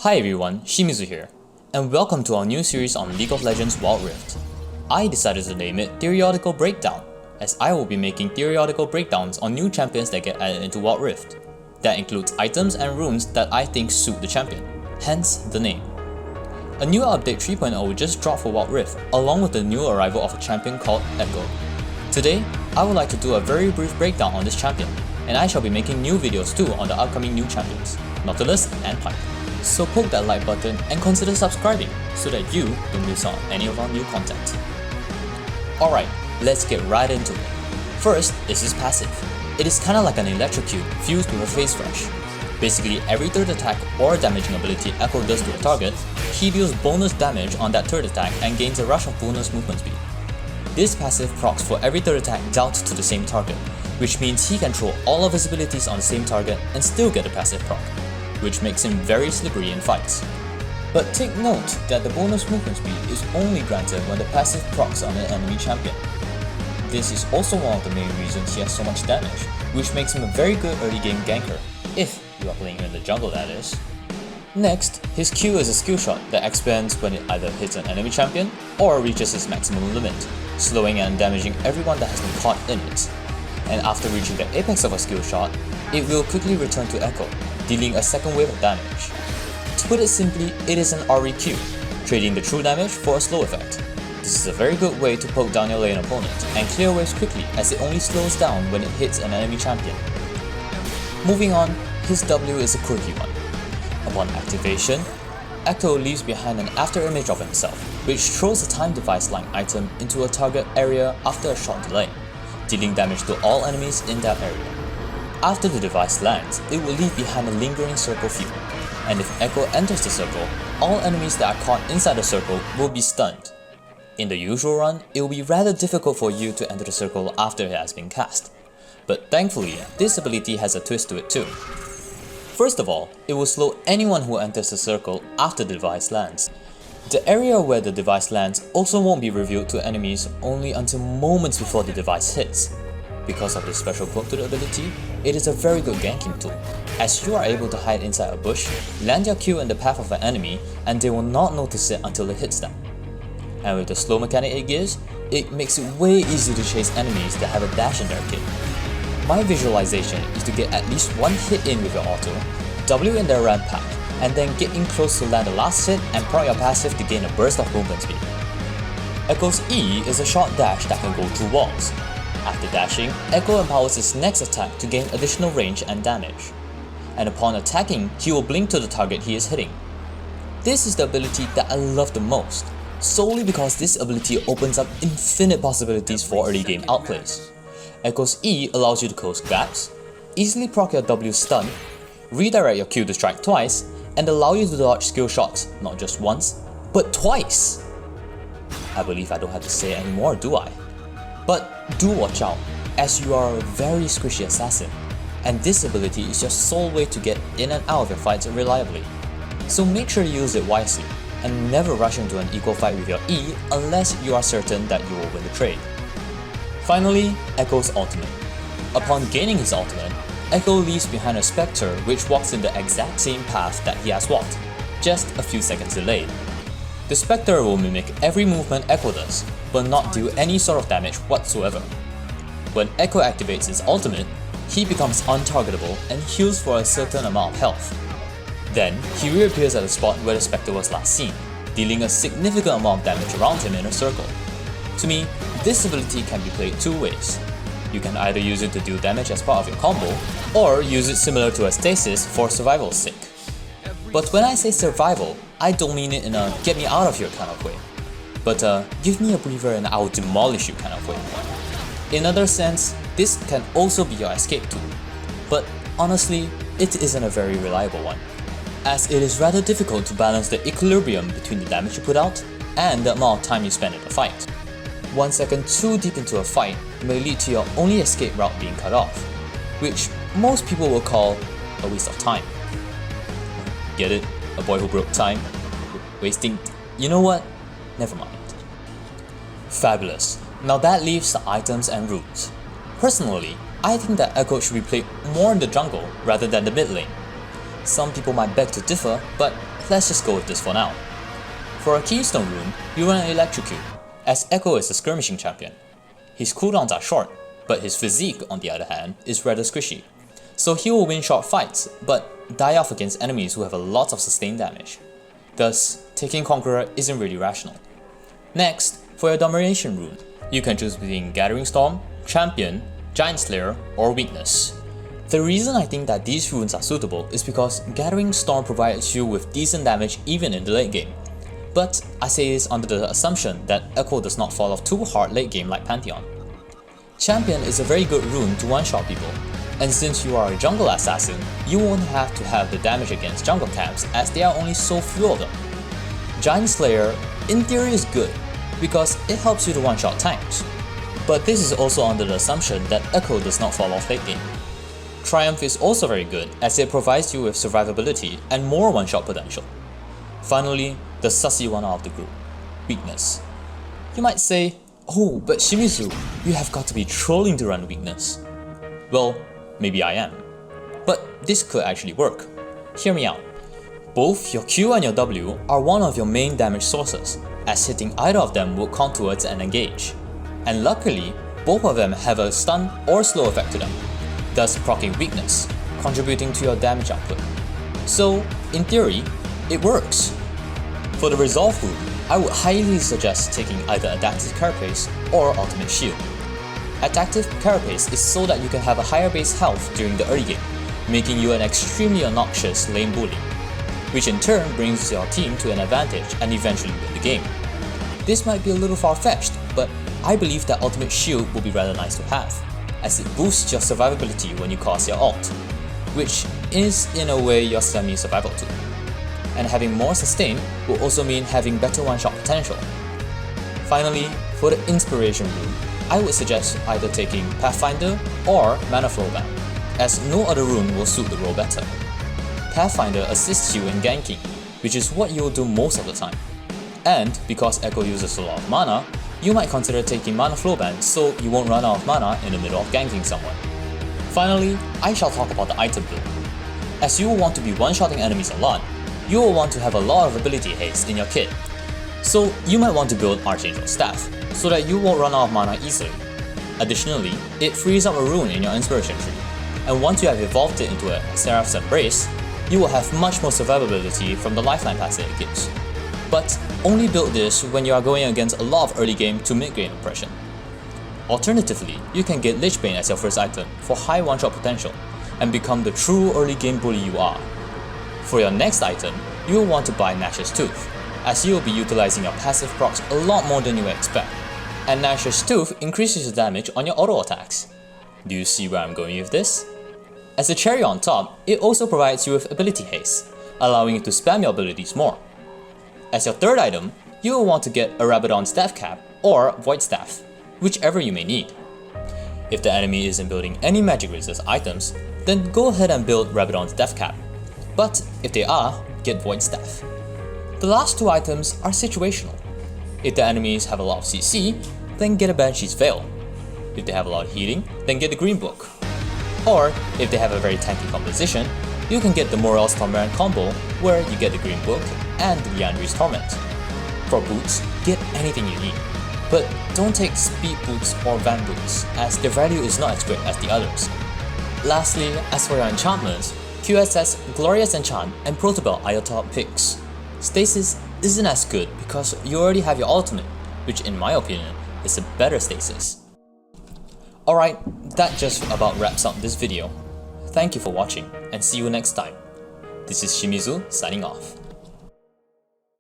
Hi everyone, Shimizu here, and welcome to our new series on League of Legends Wild Rift. I decided to name it Theoretical Breakdown, as I will be making theoretical breakdowns on new champions that get added into Wild Rift. That includes items and runes that I think suit the champion, hence the name. A new update 3.0 just dropped for Wild Rift, along with the new arrival of a champion called Ekko. Today, I would like to do a very brief breakdown on this champion, and I shall be making new videos too on the upcoming new champions, Nautilus and Pipe. So poke that like button and consider subscribing so that you don't miss out on any of our new content. Alright, let's get right into it. First is his passive. It is kinda like an electrocute fused with a phase rush. Basically, every third attack or damaging ability Ekko does to a target, he deals bonus damage on that third attack and gains a rush of bonus movement speed. This passive procs for every third attack dealt to the same target, which means he can throw all of his abilities on the same target and still get a passive proc, which makes him very slippery in fights. But take note that the bonus movement speed is only granted when the passive procs on an enemy champion. This is also one of the main reasons he has so much damage, which makes him a very good early game ganker, if you are playing him in the jungle that is. Next, his Q is a skill shot that expands when it either hits an enemy champion or reaches its maximum limit, slowing and damaging everyone that has been caught in it. And after reaching the apex of a skill shot, it will quickly return to Ekko, dealing a second wave of damage. To put it simply, it is an REQ, trading the true damage for a slow effect. This is a very good way to poke down your lane opponent and clear waves quickly as it only slows down when it hits an enemy champion. Moving on, his W is a quirky one. Upon activation, Ekko leaves behind an afterimage of himself, which throws a time device-like item into a target area after a short delay, dealing damage to all enemies in that area. After the device lands, it will leave behind a lingering circle field, and if Ekko enters the circle, all enemies that are caught inside the circle will be stunned. In the usual run, it will be rather difficult for you to enter the circle after it has been cast, but thankfully, this ability has a twist to it too. First of all, it will slow anyone who enters the circle after the device lands. The area where the device lands also won't be revealed to enemies only until moments before the device hits. Because of this special quirk to the ability, it is a very good ganking tool, as you are able to hide inside a bush, land your Q in the path of an enemy, and they will not notice it until it hits them. And with the slow mechanic it gives, it makes it way easier to chase enemies that have a dash in their kit. My visualization is to get at least one hit in with your auto, W in their ramp pack, and then get in close to land the last hit and proc your passive to gain a burst of movement speed. Ekko's E is a short dash that can go through walls. After dashing, Ekko empowers his next attack to gain additional range and damage. And upon attacking, he will blink to the target he is hitting. This is the ability that I love the most, solely because this ability opens up infinite possibilities for early game outplays. Ekko's E allows you to close gaps, easily proc your W stun, redirect your Q to strike twice, and allow you to dodge skill shots not just once, but twice! I believe I don't have to say anymore, do I? But do watch out, as you are a very squishy assassin, and this ability is your sole way to get in and out of your fights reliably. So make sure to use it wisely, and never rush into an equal fight with your E unless you are certain that you will win the trade. Finally, Ekko's ultimate. Upon gaining his ultimate, Ekko leaves behind a Spectre which walks in the exact same path that he has walked, just a few seconds delayed. The Spectre will mimic every movement Ekko does, but not do any sort of damage whatsoever. When Ekko activates his ultimate, he becomes untargetable and heals for a certain amount of health. Then, he reappears at the spot where the Spectre was last seen, dealing a significant amount of damage around him in a circle. To me, this ability can be played two ways. You can either use it to deal damage as part of your combo, or use it similar to a stasis for survival's sake. But when I say survival, I don't mean it in a get me out of here kind of way, but give me a breather and I'll demolish you kind of way. In another sense, this can also be your escape tool, but honestly, it isn't a very reliable one, as it is rather difficult to balance the equilibrium between the damage you put out and the amount of time you spend in the fight. 1 second too deep into a fight may lead to your only escape route being cut off, which most people will call a waste of time. Get it? A boy who broke time? Wasting... You know what? Never mind. Fabulous. Now that leaves the items and runes. Personally, I think that Ekko should be played more in the jungle rather than the mid lane. Some people might beg to differ, but let's just go with this for now. For a Keystone rune, you run an Electrocute, as Ekko is a skirmishing champion. His cooldowns are short, but his physique, on the other hand, is rather squishy. So he will win short fights, but die off against enemies who have a lot of sustained damage. Thus, taking Conqueror isn't really rational. Next, for your Domination rune, you can choose between Gathering Storm, Champion, Giant Slayer, or Weakness. The reason I think that these runes are suitable is because Gathering Storm provides you with decent damage even in the late game. But I say this under the assumption that Ekko does not fall off too hard late game like Pantheon. Champion is a very good rune to one-shot people, and since you are a jungle assassin, you won't have to have the damage against jungle camps as there are only so few of them. Giant Slayer in theory is good, because it helps you to one-shot tanks. But this is also under the assumption that Ekko does not fall off late game. Triumph is also very good as it provides you with survivability and more one-shot potential. Finally, the sussy one out of the group, Weakness. You might say, oh, but Shimizu, you have got to be trolling to run Weakness. Well, maybe I am. But this could actually work. Hear me out. Both your Q and your W are one of your main damage sources, as hitting either of them will count towards an engage. And luckily, both of them have a stun or slow effect to them, thus proccing Weakness, contributing to your damage output. So, in theory, it works. For the Resolve rune, I would highly suggest taking either Adaptive Carapace or Ultimate Shield. Adaptive Carapace is so that you can have a higher base health during the early game, making you an extremely obnoxious lane bully, which in turn brings your team to an advantage and eventually win the game. This might be a little far-fetched, but I believe that Ultimate Shield will be rather nice to have, as it boosts your survivability when you cast your ult, which is in a way your semi-survival tool. And having more sustain will also mean having better one-shot potential. Finally, for the Inspiration rune, I would suggest either taking Pathfinder or Mana Flow Ban, as no other rune will suit the role better. Pathfinder assists you in ganking, which is what you will do most of the time. And because Ekko uses a lot of mana, you might consider taking Mana Flow Ban so you won't run out of mana in the middle of ganking someone. Finally, I shall talk about the item build. As you will want to be one-shotting enemies a lot, you will want to have a lot of ability haste in your kit. So you might want to build Archangel Staff, so that you won't run out of mana easily. Additionally, it frees up a rune in your inspiration tree, and once you have evolved it into a Seraph's Embrace, you will have much more survivability from the lifeline passive it gives. But only build this when you are going against a lot of early game to mid game oppression. Alternatively, you can get Lich Bane as your first item for high one-shot potential, and become the true early game bully you are. For your next item, you will want to buy Nash's Tooth, as you will be utilizing your passive procs a lot more than you would expect, and Nash's Tooth increases the damage on your auto attacks. Do you see where I'm going with this? As a cherry on top, it also provides you with ability haste, allowing you to spam your abilities more. As your third item, you will want to get a Rabadon Staff Cap or Void Staff, whichever you may need. If the enemy isn't building any magic resist items, then go ahead and build Rabadon's Death Cap. But if they are, get Void Staff. The last two items are situational. If the enemies have a lot of CC, then get a Banshee's Veil. If they have a lot of healing, then get the Green Book. Or, if they have a very tanky composition, you can get the Morel Stormbaron combo, where you get the Green Book and the Liandry's Torment. For boots, get anything you need. But don't take Speed Boots or Van Boots, as their value is not as great as the others. Lastly, as for your enchantments, QSS, Glorious Enchant, and Protobell are your top picks. Stasis isn't as good because you already have your ultimate, which in my opinion is a better stasis. Alright, that just about wraps up this video. Thank you for watching and see you next time. This is Shimizu signing off.